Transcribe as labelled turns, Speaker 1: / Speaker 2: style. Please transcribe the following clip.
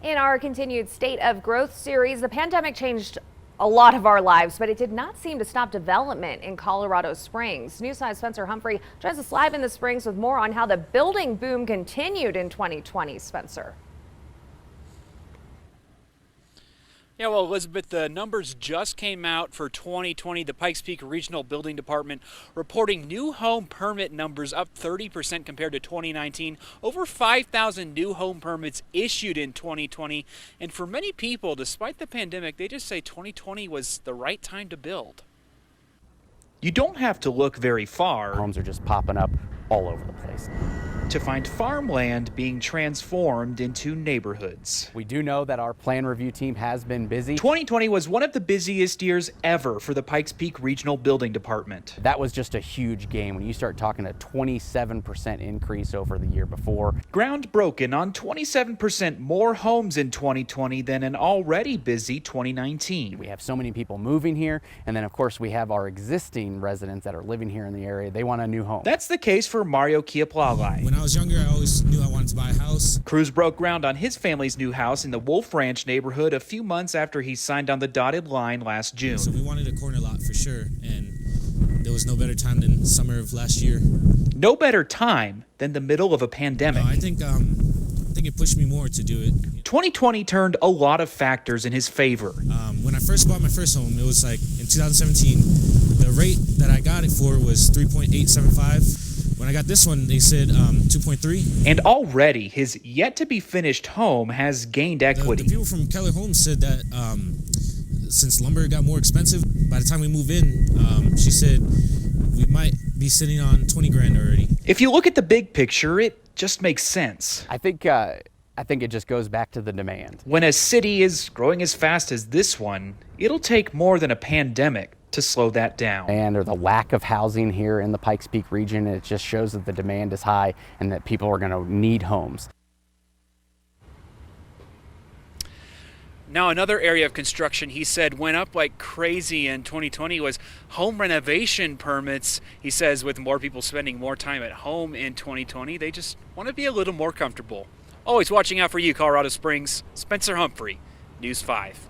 Speaker 1: In our continued State of Growth series, the pandemic changed a lot of our lives, but it did not seem to stop development in Colorado Springs. News 5's Spencer Humphrey joins us live in the Springs with more on how the building boom continued in 2020. Spencer.
Speaker 2: Yeah, well, Elizabeth, the numbers just came out for 2020. The Pikes Peak Regional Building Department reporting new home permit numbers up 30% compared to 2019. Over 5,000 new home permits issued in 2020. And for many people, despite the pandemic, they just say 2020 was the right time to build.
Speaker 3: You don't have to look very far.
Speaker 4: Homes are just popping up all over the place
Speaker 3: to find farmland being transformed into neighborhoods.
Speaker 4: We do know that our plan review team has been busy.
Speaker 3: 2020 was one of the busiest years ever for the Pikes Peak Regional Building Department.
Speaker 4: That was just a huge gain when you start talking a 27% increase over the year before.
Speaker 3: Ground broken on 27% more homes in 2020 than an already busy 2019.
Speaker 4: We have so many people moving here, and then of course we have our existing residents that are living here in the area. They want a new home.
Speaker 3: That's the case for Mario Kiaplala.
Speaker 5: When I was younger, I always knew I wanted to buy a house.
Speaker 3: Crews broke ground on his family's new house in the Wolf Ranch neighborhood a few months after he signed on the dotted line last June.
Speaker 5: So we wanted a corner lot for sure, and there was no better time than summer of last year.
Speaker 3: No better time than the middle of a pandemic.
Speaker 5: I think it pushed me more to do it.
Speaker 3: 2020 turned a lot of factors in his favor.
Speaker 5: When I first bought my first home, it was like in 2017, the rate that I got it for was 3.875. When I got this one, they said 2.3.
Speaker 3: And already, his yet-to-be-finished home has gained equity.
Speaker 5: The people from Keller Homes said that since lumber got more expensive, by the time we move in, she said we might be sitting on 20 grand already.
Speaker 3: If you look at the big picture, it just makes sense.
Speaker 4: I think it just goes back to the demand.
Speaker 3: When a city is growing as fast as this one, it'll take more than a pandemic to slow that down.
Speaker 4: And or the lack of housing here in the Pikes Peak region, it just shows that the demand is high and that people are going to need homes.
Speaker 2: Now, another area of construction he said went up like crazy in 2020 was home renovation permits. He says with more people spending more time at home in 2020, they just want to be a little more comfortable. Always watching out for you, Colorado Springs. Spencer Humphrey, News 5.